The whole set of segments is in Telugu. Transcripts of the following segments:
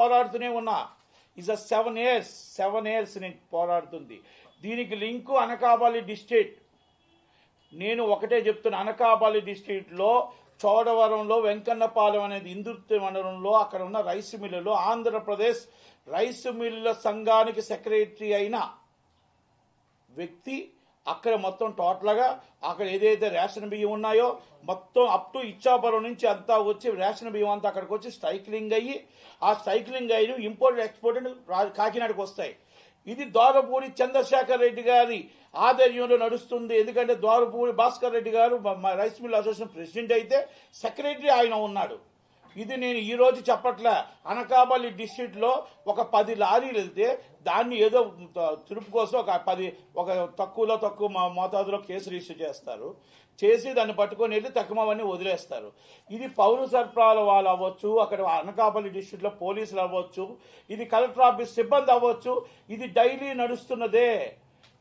పోరాడుతూనే ఉన్నా. ఇస్ 7 years నేను పోరాడుతుంది. దీనికి లింకు అనకాపల్లి డిస్ట్రిక్ట్. నేను ఒకటే చెప్తున్నా, అనకాపల్లి డిస్ట్రిక్ట్లో చోడవరంలో వెంకన్నపాలెం అనేది ఇందుర్తి మండలంలో అక్కడ ఉన్న రైస్ మిల్లులో ఆంధ్రప్రదేశ్ రైస్ మిల్లుల సంఘానికి సెక్రటరీ అయిన వ్యక్తి అక్కడ మొత్తం టోటల్గా అక్కడ ఏదైతే రేషన్ బియ్యం ఉన్నాయో మొత్తం అప్ టు ఇచ్చాపురం నుంచి అంతా వచ్చి రేషన్ బియ్యం అంతా అక్కడికి వచ్చి స్ట్రైక్లింగ్ అయ్యి ఆ స్ట్రైక్లింగ్ అయ్యి ఇంపోర్ట్ ఎక్స్పోర్ట్ కాకినాడకు వస్తాయి. ఇది ద్వారపూడి చంద్రశేఖర్ రెడ్డి గారి ఆధ్వర్యంలో నడుస్తుంది. ఎందుకంటే ద్వారపూడి భాస్కర్ రెడ్డి గారు రైస్ మిల్ అసోసియేషన్ ప్రెసిడెంట్ అయితే సెక్రటరీ ఆయన ఉన్నాడు. ఇది నేను ఈ రోజు చెప్పట్లే. అనకాపల్లి డిస్ట్రిక్ట్లో ఒక 10 లారీలు వెళ్తే దాన్ని ఏదో తురుపు కోసం ఒక తక్కువ మోతాదులో కేసు రిజిస్టర్ చేస్తారు. చేసి దాన్ని పట్టుకొని వెళ్ళి తక్కువవన్నీ వదిలేస్తారు. ఇది పౌర సరఫరాల వాళ్ళు అవ్వచ్చు, అక్కడ అనకాపల్లి డిస్ట్రిక్ట్లో పోలీసులు అవ్వచ్చు, ఇది కలెక్టర్ ఆఫీస్ సిబ్బంది అవ్వచ్చు, ఇది డైలీ నడుస్తున్నదే.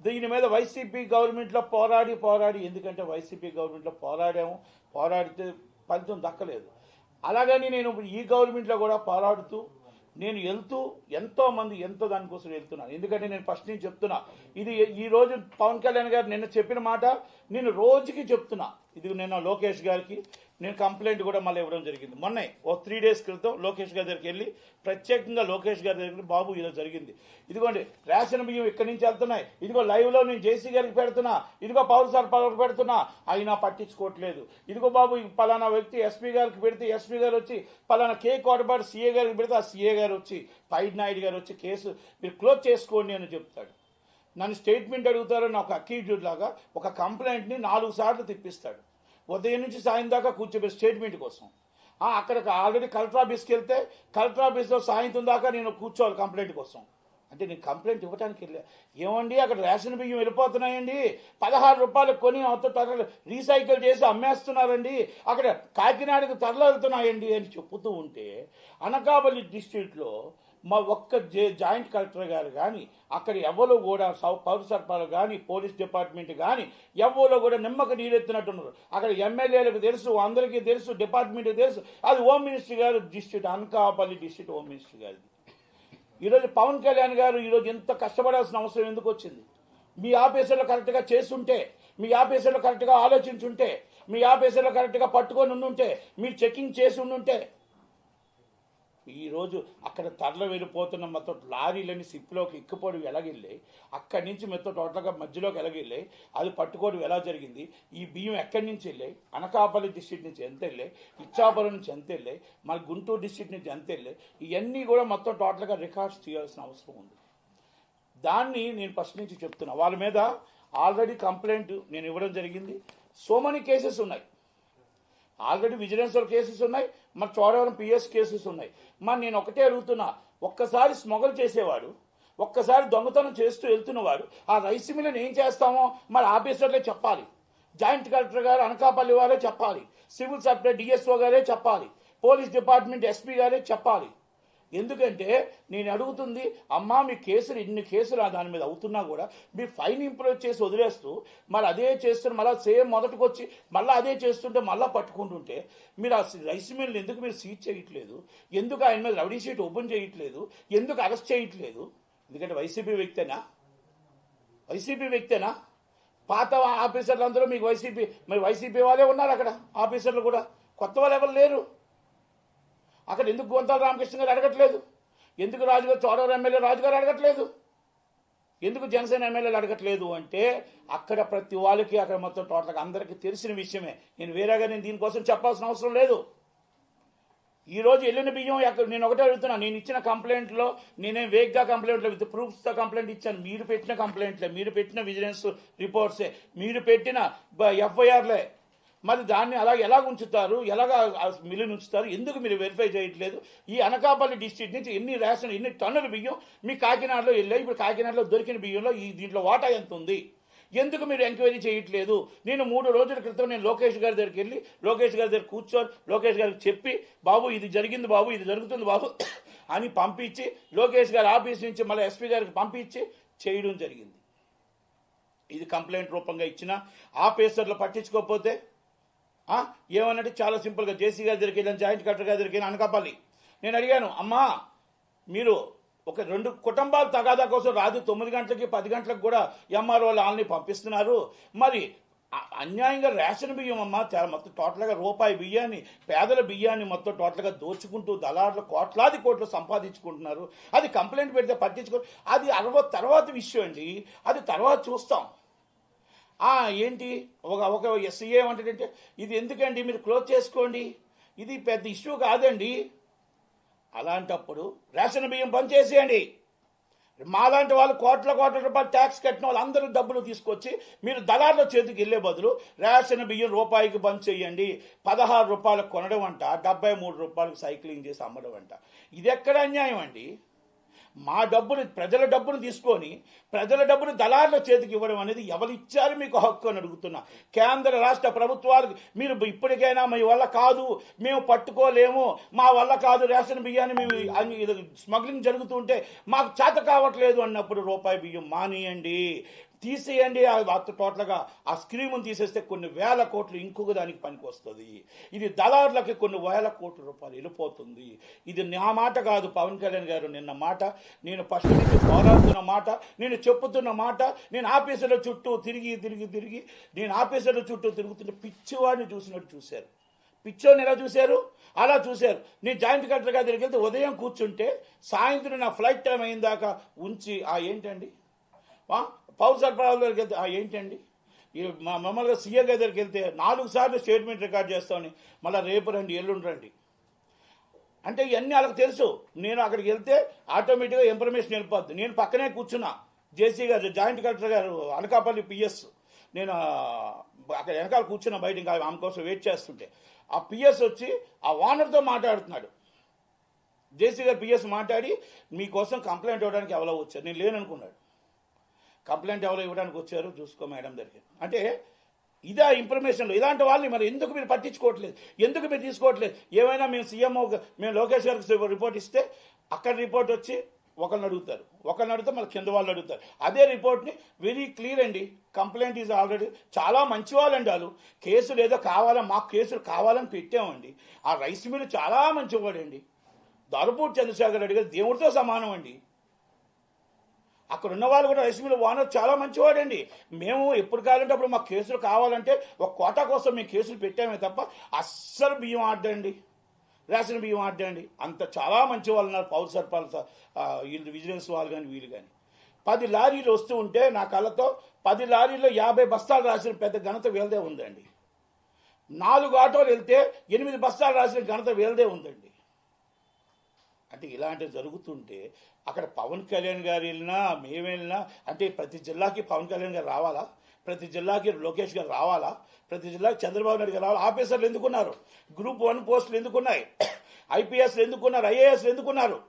దీని మీద వైసీపీ గవర్నమెంట్లో పోరాడి ఎందుకంటే వైసీపీ గవర్నమెంట్లో పోరాడితే ఫలితం దక్కలేదు. అలాగని నేను ఈ గవర్నమెంట్లో కూడా పోరాడుతూ నేను ఎంతో దానికోసం వెళ్తున్నాను. ఎందుకంటే నేను ఫస్ట్ నుంచి చెప్తున్నా, ఇది ఈ రోజు పవన్ కళ్యాణ్ గారు నిన్న చెప్పిన మాట నేను రోజుకి చెప్తున్నా. ఇది నిన్న లోకేష్ గారికి నేను కంప్లైంట్ కూడా మళ్ళీ ఇవ్వడం జరిగింది. మొన్న 3 days క్రితం లోకేష్ గారి దగ్గరికి వెళ్ళి ప్రత్యేకంగా లోకేష్ గారి దగ్గర బాబు ఇలా జరిగింది, ఇదిగోండి రేషన్ బియ్యం ఇక్కడి నుంచి వెళ్తున్నాయి, ఇదిగో లైవ్లో నేను జేసీ గారికి పెడుతున్నా, ఇదిగో పౌర సరఫరాలకు పెడుతున్నా, అయినా పట్టించుకోవట్లేదు. ఇదిగో బాబు పలానా వ్యక్తి ఎస్పీ గారికి పెడితే ఎస్పీ గారు వచ్చి పలానా కే కోటపాటి సీఏ గారికి పెడితే ఆ సీఏ గారు వచ్చి పైడ్ గారు వచ్చి కేసు మీరు క్లోజ్ చేసుకోండి అని చెప్తాడు. నన్ను స్టేట్మెంట్ అడుగుతారు, నాకు అక్యూజ్డ్ లాగా ఒక కంప్లైంట్ని 4 సార్లు తిప్పిస్తాడు. ఉదయం నుంచి సాయం దాకా కూర్చోబెట్టి స్టేట్మెంట్ కోసం. అక్కడికి ఆల్రెడీ కలెక్టర్ ఆఫీస్కి వెళ్తే కలెక్టర్ ఆఫీస్లో సాయంత్రం దాకా నేను కూర్చోవాలి కంప్లైంట్ కోసం. అంటే నేను కంప్లైంట్ ఇవ్వడానికి వెళ్ళా. ఏమండి అక్కడ రేషన్ బియ్యం వెళ్ళిపోతున్నాయండి, 16 రూపాయలకు కొని రీసైకిల్ చేసి అమ్మేస్తున్నారండి, అక్కడ కాకినాడకు తరలితున్నాయండి అని చెప్పుతూ ఉంటే అనకాపల్లి డిస్ట్రిక్ట్లో మా ఒక్క జాయింట్ కలెక్టర్ గారు కానీ అక్కడ ఎవరో కూడా పౌర సరఫరాలు కానీ పోలీస్ డిపార్ట్మెంట్ కానీ ఎవరో కూడా నిమ్మక నీరెత్తినట్టున్నారు. అక్కడ ఎమ్మెల్యేలకు తెలుసు, అందరికీ తెలుసు, డిపార్ట్మెంట్కి తెలుసు. అది హోమ్ మినిస్టర్ గారు district, Anakapalli district home minister గారిది. ఈరోజు పవన్ కళ్యాణ్ గారు ఈరోజు ఎంత కష్టపడాల్సిన అవసరం ఎందుకు వచ్చింది? మీ ఆఫీసర్లు కరెక్ట్గా చేస్తుంటే, మీ ఆఫీసర్లు కరెక్ట్గా ఆలోచించుంటే, మీ ఆఫీసర్లు కరెక్ట్గా పట్టుకొని ఉండుంటే, మీరు చెకింగ్ చేసి ఉండుంటే ఈరోజు అక్కడ తరలి వెళ్ళిపోతున్న మొత్తం లారీలని సిప్లోకి ఎక్కిపోవడం ఎలాగెళ్ళాయి, అక్కడి నుంచి మొత్తం టోటల్గా మధ్యలోకి ఎలాగెళ్ళాయి, అది పట్టుకోవడం ఎలా జరిగింది, ఈ బియ్యం ఎక్కడి నుంచి వెళ్ళాయి, అనకాపల్లి డిస్ట్రిక్ట్ నుంచి ఎంత వెళ్ళాయి, ఇచ్చాపురం నుంచి ఎంత వెళ్ళాయి, మన గుంటూరు డిస్ట్రిక్ట్ నుంచి ఎంత వెళ్ళాయి, ఇవన్నీ కూడా మొత్తం టోటల్గా రికార్డ్స్ తీయాల్సిన అవసరం ఉంది. దాన్ని నేను ఫస్ట్ నుంచి చెప్తున్నా. వాళ్ళ మీద ఆల్రెడీ కంప్లైంట్ నేను ఇవ్వడం జరిగింది. సో మెనీ కేసెస్ ఉన్నాయి, ఆల్రెడీ విజిలెన్స్లో కేసెస్ ఉన్నాయి, మరి చోడవరం పిఎస్ కేసెస్ ఉన్నాయి. మరి నేను ఒకటే అడుగుతున్నా, ఒక్కసారి స్మగుల్ చేసేవాడు, ఒక్కసారి దొంగతనం చేస్తూ వెళ్తున్నవాడు ఆ రైస్ మిల్లుని ఏం చేస్తామో మరి ఆఫీసర్లే చెప్పాలి, జాయింట్ కలెక్టర్ గారు అనకాపల్లి వారే చెప్పాలి, సివిల్ సప్లై డిఎస్ఓ గారే చెప్పాలి, పోలీస్ డిపార్ట్మెంట్ ఎస్పీ గారే చెప్పాలి. ఎందుకంటే నేను అడుగుతుంది, అమ్మా మీ కేసులు ఇన్ని కేసులు దాని మీద అవుతున్నా కూడా మీరు ఫైన్ ఇంప్రూవ్ చేసి వదిలేస్తూ మరి అదే చేస్తున్న మళ్ళీ సేమ్ మొదటికి వచ్చి మళ్ళీ అదే చేస్తుంటే మళ్ళీ పట్టుకుంటుంటే మీరు ఆ రైస్ మిల్ని ఎందుకు మీరు సీజ్ చేయట్లేదు? ఎందుకు ఆయన మీద రౌడీ షీట్ ఓపెన్ చేయట్లేదు? ఎందుకు అరెస్ట్ చేయట్లేదు? ఎందుకంటే వైసీపీ వ్యక్తేనా? పాత ఆఫీసర్లు అందరూ మీకు వైసీపీ వాళ్ళే ఉన్నారు అక్కడ ఆఫీసర్లు కూడా, కొత్త వాళ్ళు ఎవరు లేరు. అక్కడ ఎందుకు గొంతాల రామకృష్ణ గారు అడగట్లేదు? ఎందుకు రాజుగారు చోడవరం ఎమ్మెల్యే రాజుగారు అడగట్లేదు? ఎందుకు జనసేన ఎమ్మెల్యేలు అడగట్లేదు అంటే అక్కడ ప్రతి వాళ్ళకి అక్కడ మొత్తం టోటల్గా అందరికీ తెలిసిన విషయమే. నేను వేరేగా దీనికోసం చెప్పాల్సిన అవసరం లేదు. ఈరోజు వెళ్ళిన బియ్యం నేను ఒకటే అడుగుతున్నా, నేను ఇచ్చిన కంప్లైంట్లో నేనేం వేగ్గా కంప్లైంట్లో విత్ ప్రూఫ్స్తో కంప్లైంట్ ఇచ్చాను. మీరు పెట్టిన కంప్లైంట్లే, మీరు పెట్టిన విజిలెన్స్ రిపోర్ట్సే, మీరు పెట్టిన ఎఫ్ఐఆర్లే. మరి దాన్ని ఎలా ఉంచుతారు, ఎలాగా మిల్లుని ఉంచుతారు? ఎందుకు మీరు వెరిఫై చేయట్లేదు? ఈ అనకాపల్లి డిస్ట్రిక్ట్ నుంచి ఎన్ని టన్నుల బియ్యం మీ కాకినాడలో వెళ్ళాయి? ఇప్పుడు కాకినాడలో దొరికిన బియ్యంలో దీంట్లో వాటా ఎంత ఉంది? ఎందుకు మీరు ఎంక్వైరీ చేయట్లేదు? నేను 3 రోజుల క్రితం నేను లోకేష్ గారి దగ్గరికి వెళ్ళి లోకేష్ గారి దగ్గర కూర్చొని లోకేష్ గారికి చెప్పి, బాబు ఇది జరిగింది బాబు, ఇది జరుగుతుంది బాబు అని పంపించి లోకేష్ గారి ఆఫీస్ నుంచి మళ్ళీ ఎస్పీ గారికి పంపించి చేయడం జరిగింది. ఇది కంప్లైంట్ రూపంగా ఇచ్చిన ఆఫీసర్లు పట్టించుకోకపోతే ఏమన్నట్టు చాలా సింపుల్గా జేసీ గారి దగ్గరికి వెళ్ళాను, జాయింట్ కలెక్టర్ గారి దగ్గరికి వెళ్ళాను అనకాపల్లి. నేను అడిగాను, అమ్మా మీరు ఒక 2 కుటుంబాలు తగాదా కోసం రాత్రి 9 గంటలకి 10 గంటలకు కూడా ఎంఆర్ఓ వాళ్ళని పంపిస్తున్నారు. మరి అన్యాయంగా రేషన్ బియ్యం అమ్మ మొత్తం టోటల్గా రూపాయి బియ్యాన్ని, పేదల బియ్యాన్ని మొత్తం టోటల్గా దోచుకుంటూ దళారులు కోట్లాది కోట్లు సంపాదించుకుంటున్నారు. అది కంప్లైంట్ పెడితే పట్టించుకో, అది తర్వాత విషయం అండి, అది తర్వాత చూస్తాం. ఏంటి ఒక ఎస్సీ ఏమంటాడంటే, ఇది ఎందుకండి మీరు క్లోజ్ చేసుకోండి, ఇది పెద్ద ఇష్యూ కాదండి. అలాంటప్పుడు రేషన్ బియ్యం బంద్ చేసేయండి. మాలాంటి వాళ్ళు కోట్ల రూపాయలు ట్యాక్స్ కట్టిన వాళ్ళు అందరూ డబ్బులు తీసుకొచ్చి మీరు దళారుల చేతికి వెళ్ళే బదులు రేషన్ బియ్యం రూపాయికి బంద్ చేయండి. 16 రూపాయలకు కొనడం అంట, 73 రూపాయలకు సైక్లింగ్ చేసి అమ్మడం అంట. ఇది ఎక్కడ అన్యాయం అండి? మా డబ్బుని, ప్రజల డబ్బును తీసుకొని ప్రజల డబ్బును దళారుల చేతికి ఇవ్వడం అనేది ఎవరిచ్చారు మీకు హక్కు అని అడుగుతున్నా. కేంద్ర రాష్ట్ర ప్రభుత్వాలకు మీరు ఇప్పటికైనా మీ వల్ల కాదు, మేము పట్టుకోలేము, మా వల్ల కాదు, రేషన్ బియ్యాన్ని మేము స్మగ్లింగ్ జరుగుతుంటే మాకు చేత కావట్లేదు అన్నప్పుడు రూపాయి బియ్యం మానేయండి, తీసేయండి. టోటల్గా ఆ స్కీమును తీసేస్తే కొన్ని వేల కోట్లు ఇంకొక దానికి పనికి వస్తుంది. ఇది దళారులకి కొన్ని వేల కోట్ల రూపాయలు వెళ్ళిపోతుంది. ఇది నా మాట కాదు, పవన్ కళ్యాణ్ గారు నిన్న మాట, నేను ఫస్ట్ నుంచి పోరాడుతున్న మాట, నేను చెప్పుతున్న మాట. నేను ఆఫీసుల చుట్టూ తిరిగి నేను ఆఫీసుల చుట్టూ తిరుగుతున్న పిచ్చివాడిని చూసినట్టు చూశారు. పిచ్చోని ఎలా చూశారు? అలా చూశారు. నేను జాయింట్ కలెక్టర్ గారి దగ్గరికి వెళ్తే ఉదయం కూర్చుంటే సాయంత్రం నా ఫ్లైట్ టైం అయిన దాకా ఉంచి ఏంటండి పౌర సరఫరాల దగ్గరికి వెళ్తే ఏంటండి మామూలుగా సీఏ గారి దగ్గరికి వెళ్తే 4 సార్లు స్టేట్మెంట్ రికార్డ్ చేస్తామని, మళ్ళీ రేపు రండి, ఎల్లుండి రండి అంటే ఇవన్నీ వాళ్ళకి తెలుసు. నేను అక్కడికి వెళ్తే ఆటోమేటిక్గా ఇన్ఫర్మేషన్ వెళ్ళిపోద్ది. నేను పక్కనే కూర్చున్నా, జేసీ గారు, జాయింట్ కలెక్టర్ గారు, అనకాపల్లి పిఎస్, నేను అక్కడ వెనకాల కూర్చున్నా బయట, ఇంకా ఆమె కోసం వెయిట్ చేస్తుంటే ఆ పిఎస్ వచ్చి ఆ ఓనర్తో మాట్లాడుతున్నాడు. జేసీ గారు పిఎస్ మాట్లాడి, మీకోసం కంప్లైంట్ ఇవ్వడానికి ఎవరో వచ్చారు, నేను లేననుకున్నాడు. కంప్లైంట్ ఎవరో ఇవ్వడానికి వచ్చారు, చూసుకో మేడం దగ్గర అంటే ఇదే ఇన్ఫర్మేషన్లో. ఇలాంటి వాళ్ళని మరి ఎందుకు మీరు పట్టించుకోవట్లేదు, ఎందుకు మీరు తీసుకోవట్లేదు? ఏమైనా మేము సీఎంఓ, మేము లోకేష్ గారికి రిపోర్ట్ ఇస్తే అక్కడ రిపోర్ట్ వచ్చి ఒకరిని అడుగుతారు, మళ్ళీ కింద వాళ్ళు అడుగుతారు. అదే రిపోర్ట్ని వెరీ క్లియర్ అండి, కంప్లైంట్ ఈజ్ ఆల్రెడీ, చాలా మంచి వాళ్ళండి వాళ్ళు. కేసులు ఏదో మాకు కేసులు కావాలని పెట్టామండి. ఆ రైస్ మిల్ చాలా మంచివాడండి, దారుపూడి చంద్రశేఖర్ రెడ్డి గారు దేవుడితో సమానం అండి. అక్కడ ఉన్న వాళ్ళు కూడా రైస్ మిల్ ఓనర్ చాలా మంచివాడండి. మేము ఎప్పుడు కావాలంటే అప్పుడు మాకు కేసులు కావాలంటే ఒక కోటా కోసం మేము కేసులు పెట్టామే తప్ప అస్సలు బియ్యం ఆడ్డండి, రేషన్ బియ్యం ఆడ్డండి. అంత చాలా మంచి వాళ్ళు ఉన్నారు పౌర సరఫరాల వీళ్ళు, విజిలెన్స్ వాళ్ళు కానీ వీళ్ళు కానీ. 10 లారీలు వస్తూ ఉంటే నా కళ్ళతో 10 లారీల్లో 50 బస్తాలు రాసిన పెద్ద ఘనత వీళ్ళదే ఉందండి. 4 ఆటోలు వెళ్తే 8 బస్తాలు రాసిన ఘనత వీళ్ళదే ఉందండి. అంటే ఇలాంటివి జరుగుతుంటే అక్కడ పవన్ కళ్యాణ్ గారు వెళ్ళినా, మేము వెళ్ళినా, అంటే ప్రతి జిల్లాకి పవన్ కళ్యాణ్ గారు రావాలా? ప్రతి జిల్లాకి లోకేష్ గారు రావాలా? ప్రతి జిల్లాకి చంద్రబాబు నాయుడు గారు రావాలా? ఆఫీసర్లు ఎందుకున్నారు? గ్రూప్ 1 పోస్టులు ఎందుకున్నాయి? ఐపీఎస్లు ఎందుకున్నారు? ఐఏఎస్లు ఎందుకున్నారు?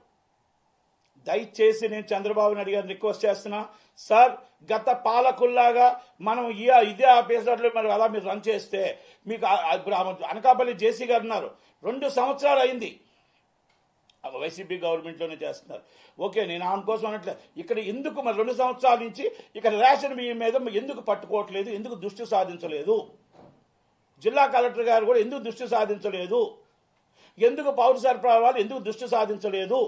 దయచేసి నేను చంద్రబాబు నాయుడు గారిని రిక్వెస్ట్ చేస్తున్నా, సార్ గత పాలకుల్లాగా మనం ఇదే ఆఫీసర్లు మరి అలా మీరు రన్ చేస్తే మీకు అనకాపల్లి జేసీ గారు ఉన్నారు, 2 సంవత్సరాలు అయింది, వైసీపీ గవర్నమెంట్లోనే చేస్తున్నారు. ఓకే, నేను ఆమె కోసం అనట్లేదు. ఇక్కడ ఎందుకు మరి 2 సంవత్సరాల నుంచి ఇక్కడ రేషన్ బియ్యం మీద ఎందుకు పట్టుకోవట్లేదు, ఎందుకు దృష్టి సాధించలేదు? జిల్లా కలెక్టర్ గారు కూడా ఎందుకు దృష్టి సాధించలేదు? ఎందుకు పౌర సరఫరా వాళ్ళు ఎందుకు దృష్టి సాధించలేదు?